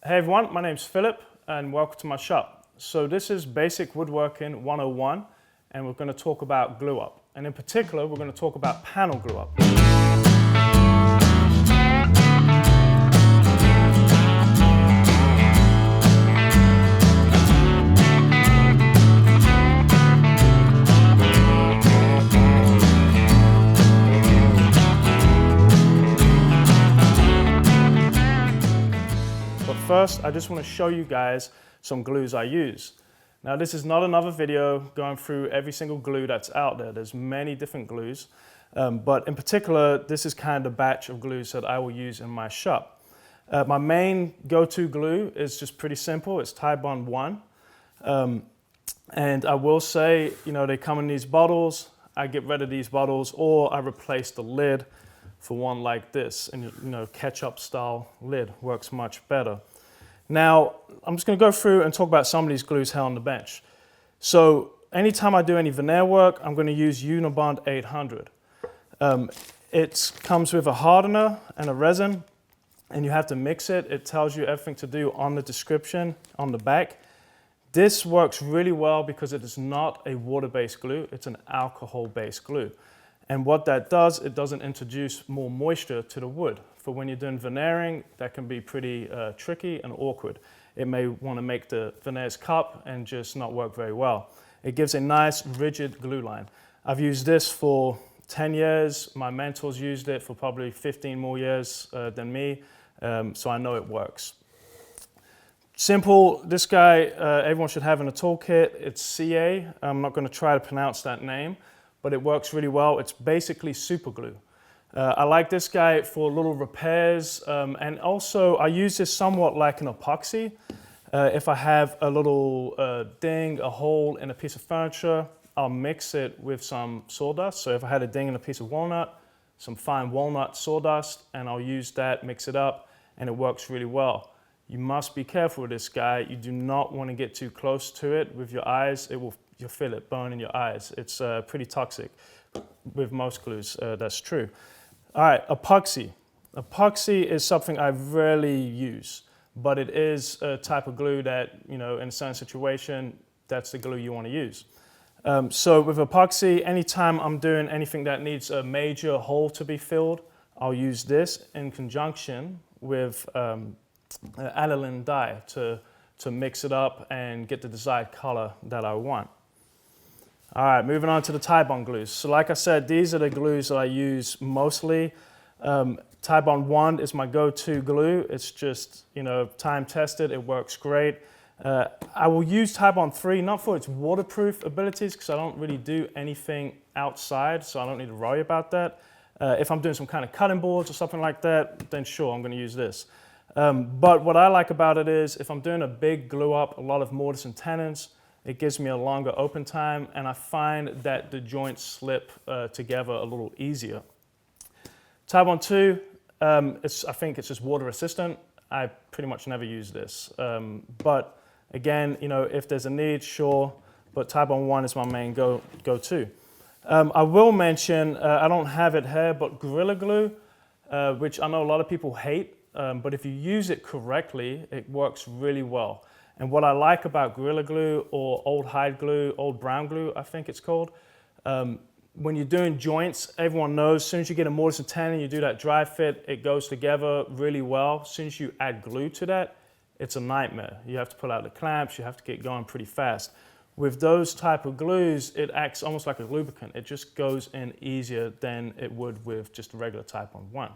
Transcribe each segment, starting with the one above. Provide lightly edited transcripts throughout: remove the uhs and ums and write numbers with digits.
Hey everyone, my name's Philip and welcome to my shop. So this is Basic Woodworking 101 and we're going to talk about glue up. And in particular, we're going to talk about panel glue up. First, I just want to show you guys some glues I use. Now this is not another video going through every single glue that's out there. There's many different glues, but in particular, this is kind of the batch of glues that I will use in my shop. My main go-to glue is just pretty simple. It's Titebond 1. And I will say, they come in these bottles. I get rid of these bottles or I replace the lid for one like this, and ketchup style lid works much better. Now, I'm just going to go through and talk about some of these glues here on the bench. So anytime I do any veneer work, I'm going to use Unibond 800. It comes with a hardener and a resin, and you have to mix it. It tells you everything to do on the description on the back. This works really well because it is not a water-based glue, it's an alcohol-based glue. And what that does, it doesn't introduce more moisture to the wood. For when you're doing veneering, that can be pretty tricky and awkward. It may want to make the veneers cup and just not work very well. It gives a nice rigid glue line. I've used this for 10 years. My mentors used it for probably 15 more years than me, so I know it works. Simple, this guy everyone should have in a toolkit. It's CA. I'm not going to try to pronounce that name, but it works really well. It's basically super glue. I like this guy for little repairs, and also I use this somewhat like an epoxy. If I have a little ding, a hole in a piece of furniture, I'll mix it with some sawdust. So if I had a ding in a piece of walnut, some fine walnut sawdust, and I'll use that, mix it up, and it works really well. You must be careful with this guy. You do not want to get too close to it with your eyes. You'll feel it burn in your eyes. It's pretty toxic. With most glues, that's true. All right, epoxy. Epoxy is something I rarely use, but it is a type of glue that, in a certain situation, that's the glue you want to use. So with epoxy, anytime I'm doing anything that needs a major hole to be filled, I'll use this in conjunction with aniline dye to mix it up and get the desired color that I want. All right, moving on to the Titebond glues. So like I said, these are the glues that I use mostly. Titebond 1 is my go-to glue. It's just, time tested, it works great. I will use Titebond 3, not for its waterproof abilities, because I don't really do anything outside, so I don't need to worry about that. If I'm doing some kind of cutting boards or something like that, then sure, I'm gonna use this. But what I like about it is, if I'm doing a big glue up, a lot of mortise and tenons, it gives me a longer open time, and I find that the joints slip together a little easier. Titebond 2, I think it's just water resistant. I pretty much never use this. But again, if there's a need, sure, but Titebond 1 is my main go-to. I will mention, I don't have it here, but Gorilla Glue, which I know a lot of people hate, but if you use it correctly, it works really well. And what I like about Gorilla Glue or Old Hide Glue, Old Brown Glue, I think it's called, when you're doing joints, everyone knows as soon as you get a mortise and tenon, you do that dry fit, it goes together really well. As soon as you add glue to that, it's a nightmare. You have to pull out the clamps, you have to get going pretty fast. With those type of glues, it acts almost like a lubricant. It just goes in easier than it would with just a regular Titebond 1.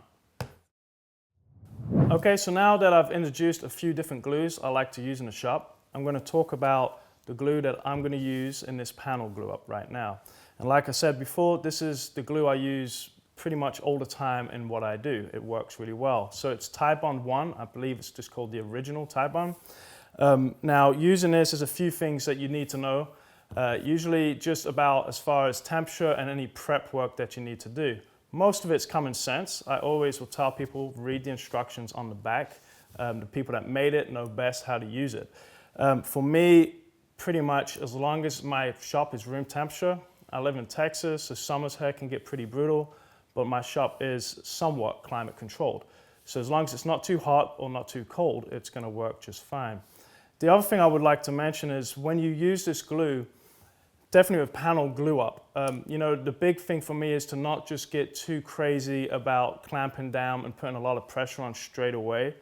Okay, so now that I've introduced a few different glues I like to use in the shop, I'm going to talk about the glue that I'm going to use in this panel glue up right now. And like I said before, this is the glue I use pretty much all the time in what I do. It works really well. So it's Titebond 1, I believe it's just called the original Titebond. Now using this, there's a few things that you need to know. Usually just about as far as temperature and any prep work that you need to do. Most of it's common sense. I always will tell people, read the instructions on the back. The people that made it know best how to use it. For me, pretty much as long as my shop is room temperature, I live in Texas, so summers here can get pretty brutal, but my shop is somewhat climate controlled. So as long as it's not too hot or not too cold, it's going to work just fine. The other thing I would like to mention is when you use this glue, definitely with panel glue up, you know, the big thing for me is to not just get too crazy about clamping down and putting a lot of pressure on straight away.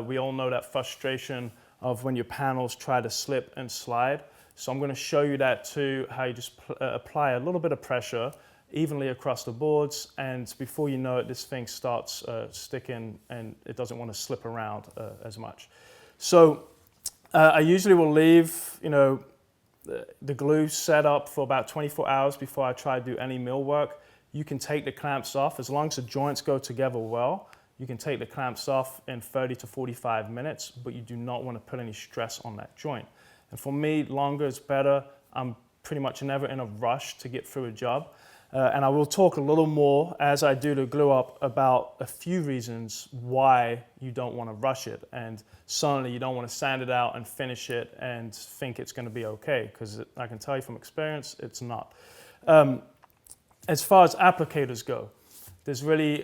We all know that frustration of when your panels try to slip and slide. So I'm going to show you that too, how you just apply a little bit of pressure evenly across the boards, and before you know it, this thing starts sticking and it doesn't want to slip around as much. So I usually will leave, you know, the glue set up for about 24 hours before I try to do any mill work. You can take the clamps off as long as the joints go together well. You can take the clamps off in 30 to 45 minutes, but you do not want to put any stress on that joint. And for me, longer is better. I'm pretty much never in a rush to get through a job. And I will talk a little more as I do the glue up about a few reasons why you don't want to rush it. And certainly you don't want to sand it out and finish it and think it's going to be okay, because I can tell you from experience, it's not. As far as applicators go, there's really,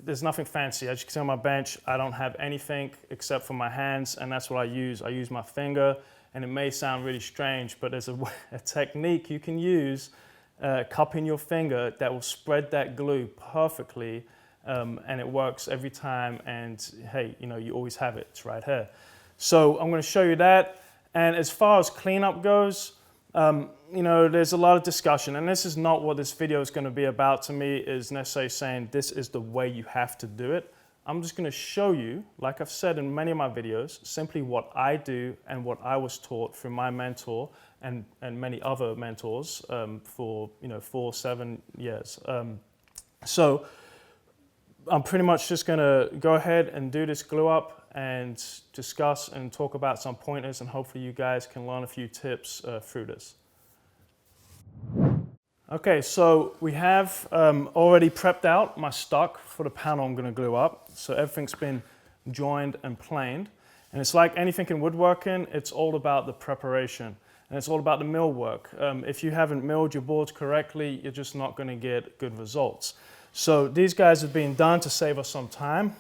there's nothing fancy. As you can see on my bench, I don't have anything except for my hands, and that's what I use. I use my finger, and it may sound really strange, but there's a technique you can use, cupping your finger, that will spread that glue perfectly, and it works every time, and hey, you know, you always have it, it's right here. So I'm going to show you that, and as far as cleanup goes, you know, there's a lot of discussion, and this is not what this video is going to be about to me, is necessarily saying this is the way you have to do it. I'm just going to show you, like I've said in many of my videos, simply what I do and what I was taught from my mentor and many other mentors for, you know, 4-7 years. So I'm pretty much just going to go ahead and do this glue up and discuss and talk about some pointers, and hopefully you guys can learn a few tips through this. Okay, so we have already prepped out my stock for the panel I'm going to glue up. So everything's been joined and planed. And it's like anything in woodworking, it's all about the preparation. And it's all about the mill work. If you haven't milled your boards correctly, you're just not going to get good results. So these guys have been done to save us some time.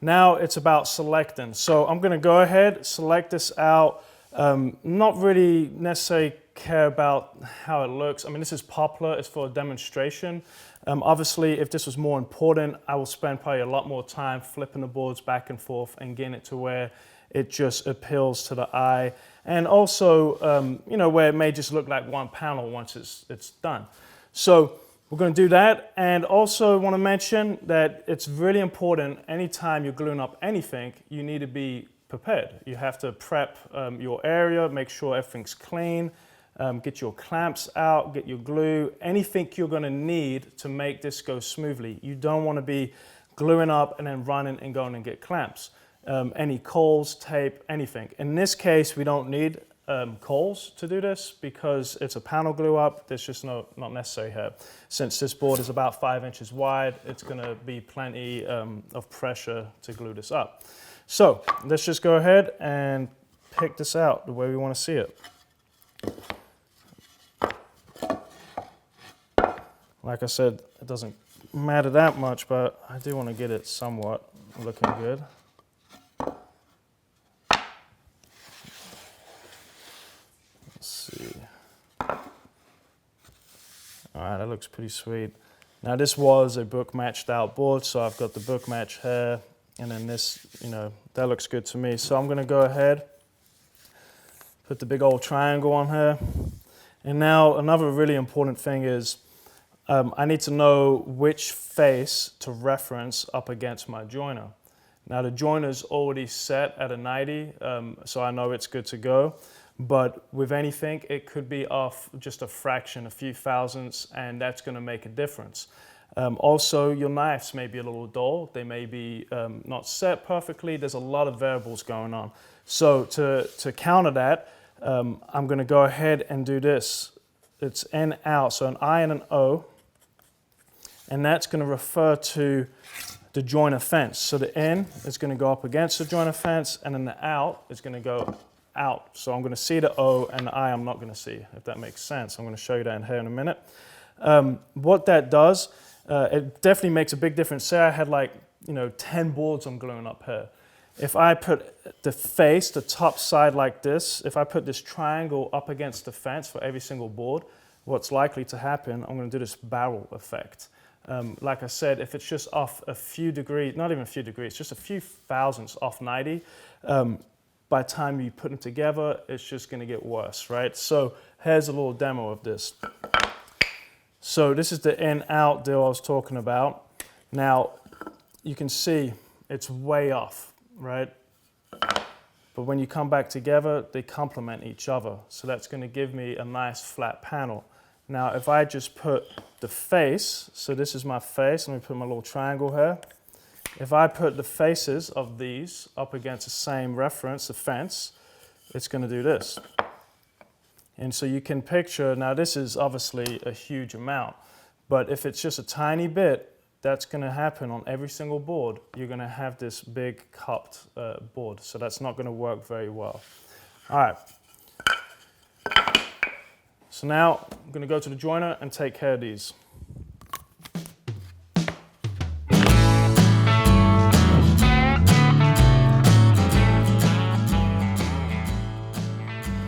Now it's about selecting. So I'm going to go ahead, select this out. Not really necessarily care about how it looks. I mean, this is poplar, it's for a demonstration. Obviously, if this was more important, I will spend probably a lot more time flipping the boards back and forth and getting it to where it just appeals to the eye. And also, you know, where it may just look like one panel once it's done. So we're going to do that. And also want to mention that it's really important anytime you're gluing up anything, you need to be prepared. You have to prep your area, make sure everything's clean, get your clamps out, get your glue, anything you're going to need to make this go smoothly. You don't want to be gluing up and then running and going and get clamps. Any coals, tape, anything. In this case, we don't need coals to do this because it's a panel glue up. There's just not necessary here. Since this board is about 5 inches wide, it's going to be plenty of pressure to glue this up. So let's just go ahead and pick this out the way we want to see it. Like I said, it doesn't matter that much, but I do want to get it somewhat looking good. Let's see. All right, that looks pretty sweet. Now this was a book matched out board, so I've got the book match here, and then this, you know, that looks good to me. So I'm going to go ahead, put the big old triangle on here. And now another really important thing is I need to know which face to reference up against my joiner. Now the joiner's already set at a 90, so I know it's good to go. But with anything, it could be off just a fraction, a few thousandths, and that's going to make a difference. Also, your knives may be a little dull. They may be not set perfectly. There's a lot of variables going on. So to counter that, I'm going to go ahead and do this. It's N out, so an I and an O. And that's going to refer to the joiner fence. So the N is going to go up against the joiner fence, and then the out is going to go out. So I'm going to see the O, and the I I'm not going to see, if that makes sense. I'm going to show you that in here in a minute. What that does, it definitely makes a big difference. Say I had like 10 boards I'm gluing up here. If I put the face, the top side like this, if I put this triangle up against the fence for every single board, what's likely to happen, I'm going to do this barrel effect. Like I said, if it's just off a few degrees, not even a few degrees, just a few thousandths off 90, by the time you put them together, it's just going to get worse, right? So here's a little demo of this. So this is the in-out deal I was talking about. Now, you can see it's way off, right? But when you come back together, they complement each other. So that's going to give me a nice flat panel. Now, if I just put the face, so this is my face, let me put my little triangle here. If I put the faces of these up against the same reference, the fence, it's going to do this. And so you can picture, now this is obviously a huge amount, but if it's just a tiny bit, that's going to happen on every single board. You're going to have this big cupped board, so that's not going to work very well. All right. So now I'm going to go to the joiner and take care of these.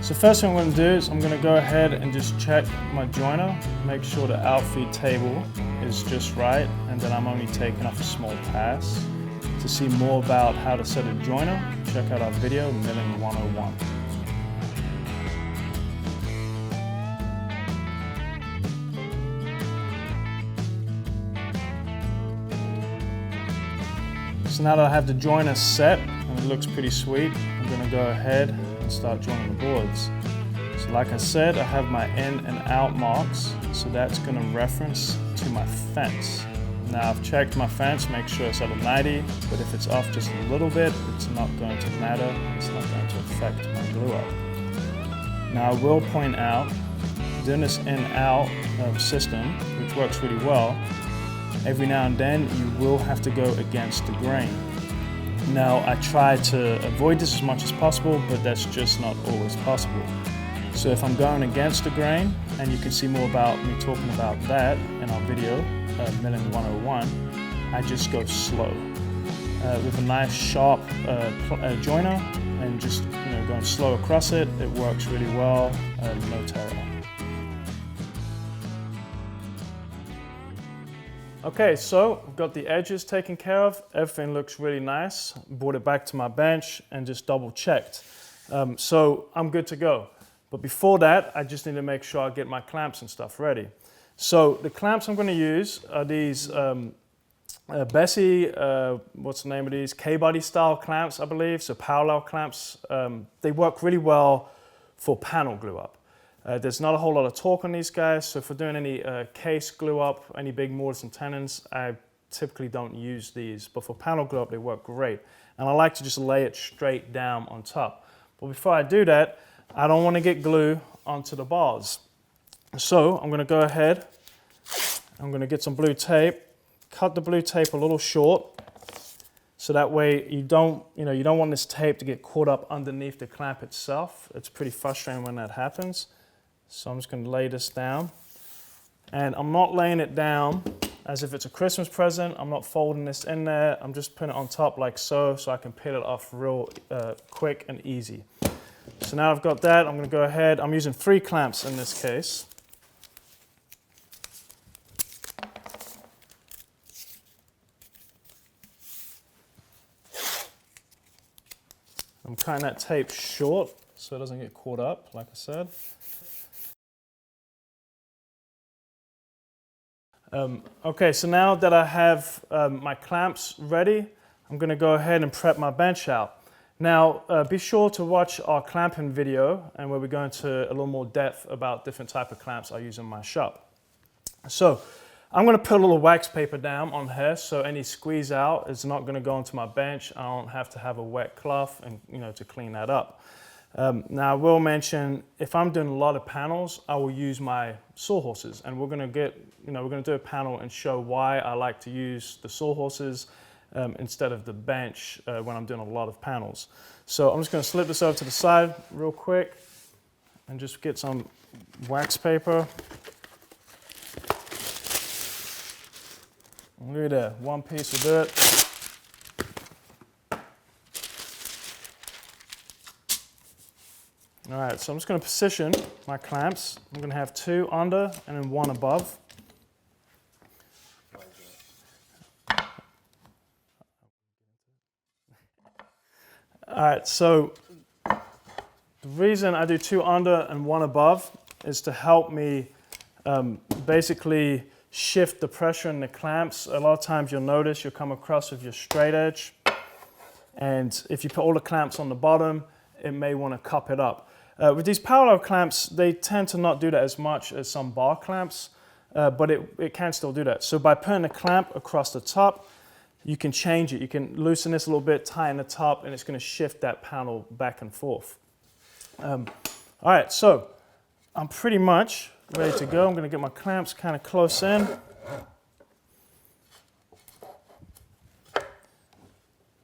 So first thing I'm going to do is I'm going to go ahead and just check my joiner, make sure the outfeed table is just right, and then I'm only taking off a small pass. To see more about how to set a joiner, check out our video, Milling 101. So now that I have the joiner set, and it looks pretty sweet, I'm going to go ahead and start joining the boards. So like I said, I have my in and out marks, so that's going to reference to my fence. Now I've checked my fence, make sure it's at a 90, but if it's off just a little bit, it's not going to matter, it's not going to affect my glue up. Now I will point out, doing this in-out system, which works really well, every now and then you will have to go against the grain. Now I try to avoid this as much as possible, but that's just not always possible. So if I'm going against the grain, and you can see more about me talking about that in our video, Milling 101, I just go slow. With a nice sharp joiner and just going slow across it, it works really well, no terror. Okay, so I've got the edges taken care of. Everything looks really nice. Brought it back to my bench and just double checked. So I'm good to go. But before that, I just need to make sure I get my clamps and stuff ready. So the clamps I'm going to use are these Bessie, what's the name of these? K-body style clamps, I believe. So parallel clamps. They work really well for panel glue up. There's not a whole lot of torque on these guys, so if we're doing any case glue up, any big mortise and tenons, I typically don't use these, but for panel glue up they work great. And I like to just lay it straight down on top. But before I do that, I don't want to get glue onto the bars. So I'm going to go ahead, I'm going to get some blue tape, cut the blue tape a little short, so that way you don't want this tape to get caught up underneath the clamp itself. It's pretty frustrating when that happens. So I'm just going to lay this down, and I'm not laying it down as if it's a Christmas present. I'm not folding this in there. I'm just putting it on top like so I can peel it off real quick and easy. So now I've got that, I'm going to go ahead. I'm using 3 clamps in this case. I'm cutting that tape short so it doesn't get caught up, like I said. Okay, so now that I have my clamps ready, I'm going to go ahead and prep my bench out. Now, be sure to watch our clamping video, and where we go into a little more depth about different type of clamps I use in my shop. So I'm going to put a little wax paper down on here, so any squeeze out is not going to go onto my bench. I don't have to have a wet cloth and to clean that up. Now I will mention, if I'm doing a lot of panels, I will use my sawhorses, and we're going to do a panel and show why I like to use the sawhorses instead of the bench when I'm doing a lot of panels. So I'm just going to slip this over to the side real quick and just get some wax paper. Look at that, one piece will do it. All right, so I'm just going to position my clamps. I'm going to have 2 under and then 1 above. All right, so the reason I do 2 under and 1 above is to help me basically shift the pressure in the clamps. A lot of times you'll notice you'll come across with your straight edge, and if you put all the clamps on the bottom, it may want to cup it up. With these parallel clamps, they tend to not do that as much as some bar clamps, but it can still do that. So by putting a clamp across the top, you can change it. You can loosen this a little bit, tighten the top, and it's going to shift that panel back and forth. All right, so I'm pretty much ready to go. I'm going to get my clamps kind of close in.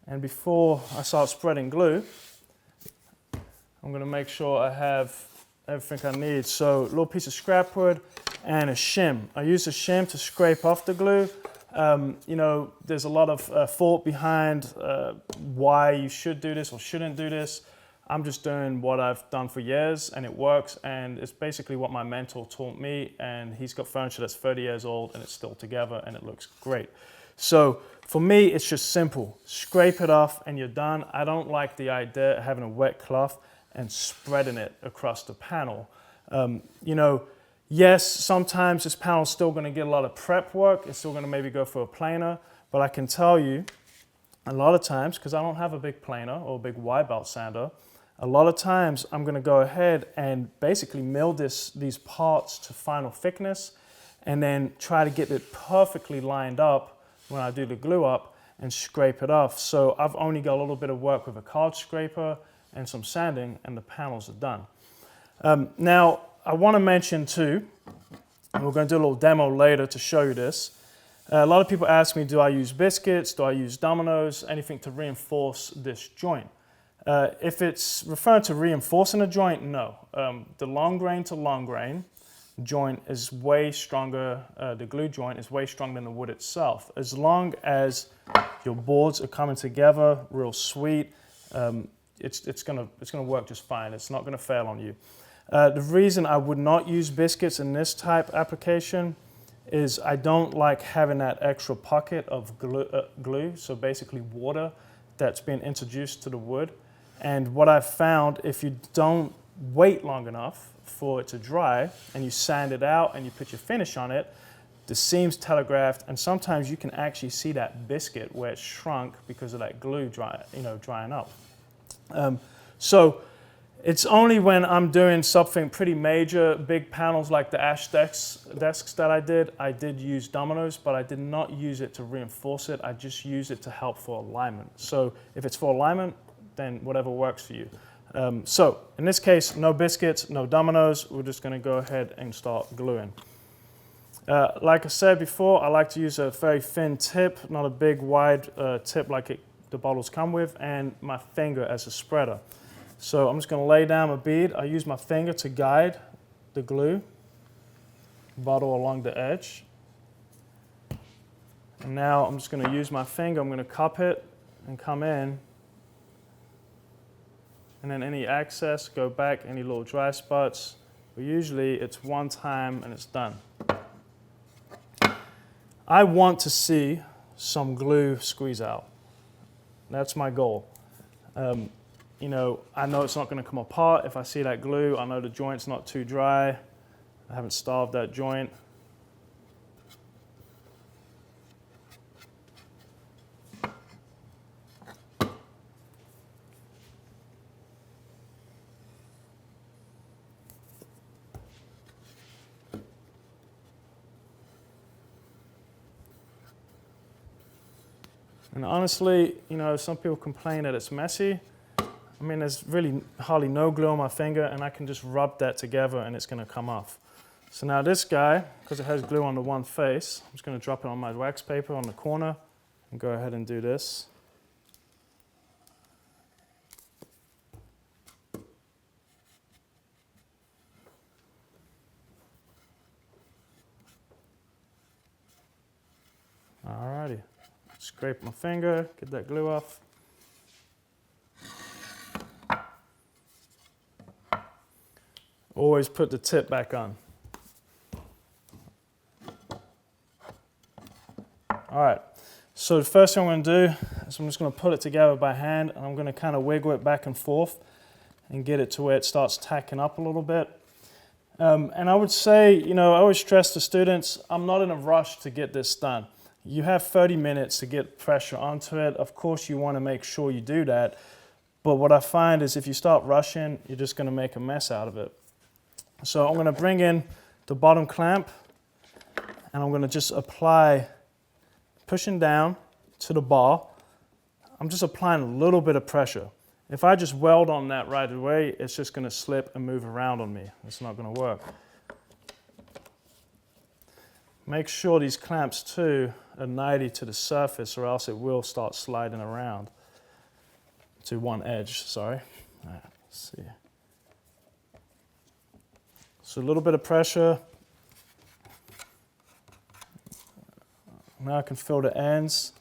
And before I start spreading glue, I'm going to make sure I have everything I need. So a little piece of scrap wood and a shim. I use a shim to scrape off the glue. You know, there's a lot of thought behind why you should do this or shouldn't do this. I'm just doing what I've done for years and it works, and it's basically what my mentor taught me, and he's got furniture that's 30 years old and it's still together and it looks great. So for me, it's just simple. Scrape it off and you're done. I don't like the idea of having a wet cloth and spreading it across the panel. You know, yes, sometimes this panel is still going to get a lot of prep work. It's still going to maybe go for a planer, but I can tell you a lot of times, because I don't have a big planer or a big wide belt sander, a lot of times I'm going to go ahead and basically mill these parts to final thickness and then try to get it perfectly lined up when I do the glue up and scrape it off. So I've only got a little bit of work with a card scraper and some sanding, and the panels are done. Now, I want to mention too, and we're going to do a little demo later to show you this. A lot of people ask me, do I use biscuits? Do I use dominoes? Anything to reinforce this joint? If it's referring to reinforcing a joint, no. The long grain to long grain joint is way stronger, the glue joint is way stronger than the wood itself. As long as your boards are coming together real sweet, it's gonna work just fine. It's not gonna fail on you. The reason I would not use biscuits in this type application is I don't like having that extra pocket of glue, so basically water that's been introduced to the wood. And what I've found, if you don't wait long enough for it to dry and you sand it out and you put your finish on it, the seam's telegraphed, and sometimes you can actually see that biscuit where it's shrunk because of that glue drying up. So it's only when I'm doing something pretty major, big panels like the ash desks that I did use dominoes, but I did not use it to reinforce it. I just use it to help for alignment. So if it's for alignment, then whatever works for you. So in this case, no biscuits, no dominoes. We're just going to go ahead and start gluing. Like I said before, I like to use a very thin tip, not a big wide tip like the bottles come with, and my finger as a spreader. So I'm just going to lay down a bead. I use my finger to guide the glue bottle along the edge. And now I'm just going to use my finger. I'm going to cup it and come in. And then any excess, go back, any little dry spots. But usually it's one time and it's done. I want to see some glue squeeze out. That's my goal. You know, I know it's not going to come apart. If I see that glue, I know the joint's not too dry. I haven't starved that joint. And honestly, you know, some people complain that it's messy. I mean, there's really hardly no glue on my finger, and I can just rub that together and it's going to come off. So now this guy, because it has glue on the one face, I'm just going to drop it on my wax paper on the corner and go ahead and do this. Alrighty. Scrape my finger, get that glue off. always put the tip back on. All right, so the first thing I'm going to do is I'm just going to put it together by hand, and I'm going to kind of wiggle it back and forth and get it to where it starts tacking up a little bit. And I would say, you know, I always stress to students, I'm not in a rush to get this done. You have 30 minutes to get pressure onto it. Of course, you want to make sure you do that. But what I find is if you start rushing, you're just going to make a mess out of it. So I'm going to bring in the bottom clamp, and I'm going to just apply, pushing down to the bar. I'm just applying a little bit of pressure. If I just weld on that right away, it's just going to slip and move around on me. It's not going to work. Make sure these clamps too are 90 to the surface, or else it will start sliding around to one edge, sorry. All right, let's see. So a little bit of pressure. Now I can feel the ends.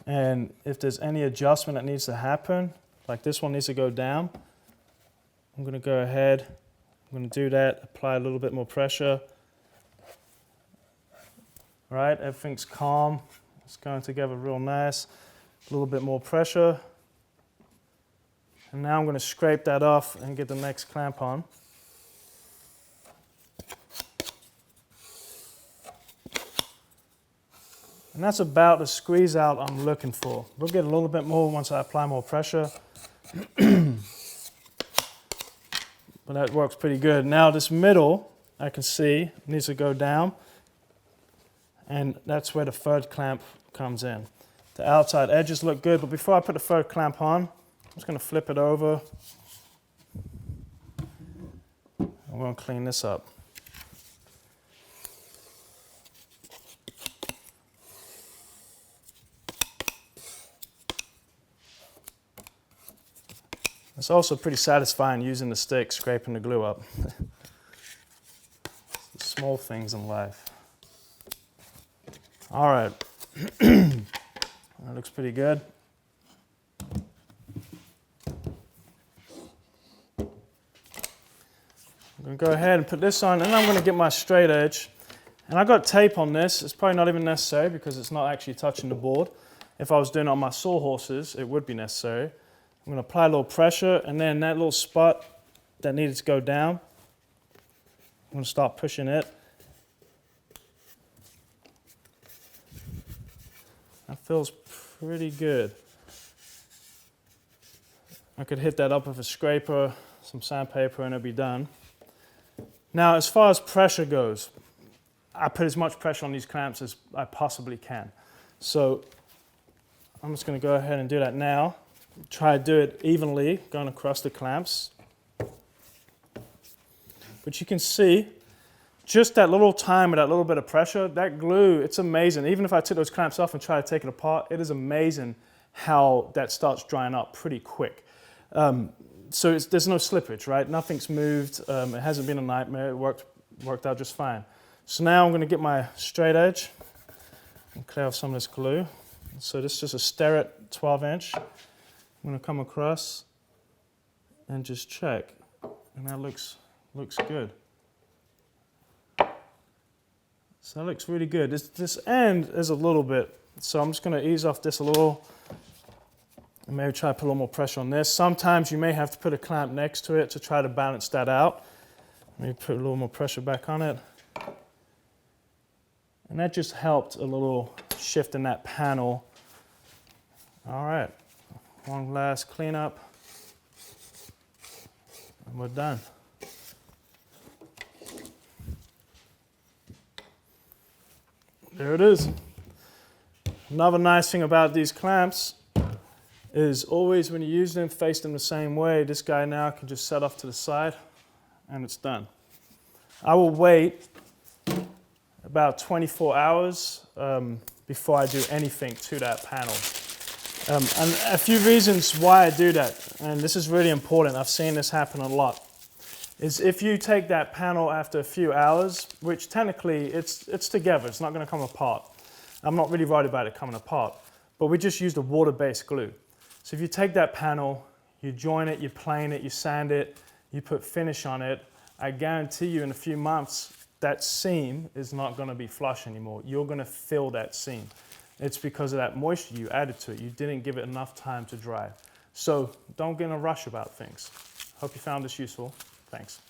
And if there's any adjustment that needs to happen, like this one needs to go down, I'm going to go ahead, I'm going to do that, apply a little bit more pressure. All right, everything's calm, it's going together real nice. A little bit more pressure. And now I'm going to scrape that off and get the next clamp on. And that's about the squeeze out I'm looking for. We'll get a little bit more once I apply more pressure. But that works pretty good. Now this middle, I can see, needs to go down. And that's where the third clamp comes in. The outside edges look good, but before I put the third clamp on, I'm just going to flip it over. I'm going to clean this up. It's also pretty satisfying using the stick, scraping the glue up. Small things in life. All right, that looks pretty good. I'm going to go ahead and put this on, and I'm going to get my straight edge. And I got tape on this. It's probably not even necessary because it's not actually touching the board. If I was doing it on my sawhorses, it would be necessary. I'm going to apply a little pressure, and then that little spot that needed to go down, I'm going to start pushing it. That feels pretty good. I could hit that up with a scraper, some sandpaper, and it'll be done. Now, as far as pressure goes, I put as much pressure on these clamps as I possibly can. So I'm just going to go ahead and do that now. Try to do it evenly, going across the clamps. But you can see, just that little time with that little bit of pressure, that glue, it's amazing. Even if I took those clamps off and try to take it apart, it is amazing how that starts drying up pretty quick. So there's no slippage, right? Nothing's moved. It hasn't been a nightmare. It worked out just fine. So now I'm going to get my straight edge and clear off some of this glue. So this is just a Sterret 12-inch. I'm going to come across and just check, and that looks good. So that looks really good. This end is a little bit, so I'm just going to ease off this a little and maybe try to put a little more pressure on this. Sometimes you may have to put a clamp next to it to try to balance that out. Maybe put a little more pressure back on it. And that just helped a little shift in that panel. All right. One last cleanup, and we're done. There it is. Another nice thing about these clamps is always when you use them, face them the same way. This guy now can just set off to the side, and it's done. I will wait about 24 hours before I do anything to that panel. And a few reasons why I do that, and this is really important, I've seen this happen a lot, is if you take that panel after a few hours, which technically it's together, it's not going to come apart. I'm not really worried about it coming apart, but we just used a water-based glue. So if you take that panel, you join it, you plane it, you sand it, you put finish on it, I guarantee you in a few months, that seam is not gonna be flush anymore. You're gonna feel that seam. It's because of that moisture you added to it. You didn't give it enough time to dry. So don't get in a rush about things. Hope you found this useful. Thanks.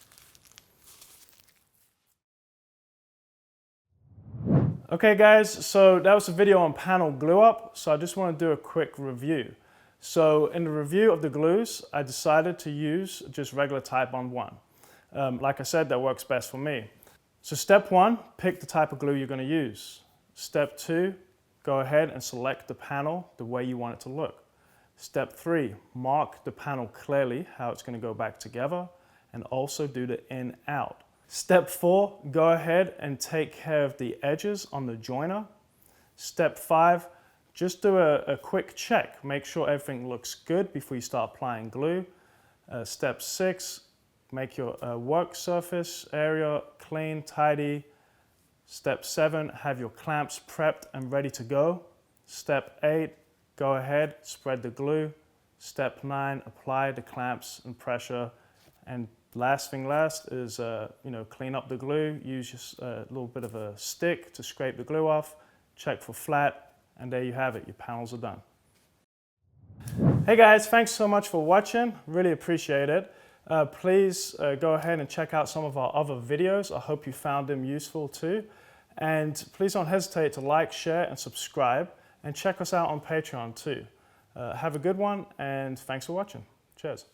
Okay guys, so that was a video on panel glue up. So I just want to do a quick review. So in the review of the glues, I decided to use just regular Titebond 1. Like I said, that works best for me. So step 1, pick the type of glue you're going to use. Step 2, go ahead and select the panel the way you want it to look. Step 3, mark the panel clearly how it's going to go back together, and also do the in out. Step 4, go ahead and take care of the edges on the joiner. Step 5, just do a quick check. Make sure everything looks good before you start applying glue. Step 6, make your work surface area clean, tidy. Step 7, have your clamps prepped and ready to go. Step 8, go ahead, spread the glue. Step 9, apply the clamps and pressure. And last thing last is clean up the glue. Use just a little bit of a stick to scrape the glue off. Check for flat, and there you have it. Your panels are done. Hey guys, thanks so much for watching. Really appreciate it. Please go ahead and check out some of our other videos. I hope you found them useful too. And please don't hesitate to like, share, and subscribe. And check us out on Patreon too. Have a good one, and thanks for watching. Cheers.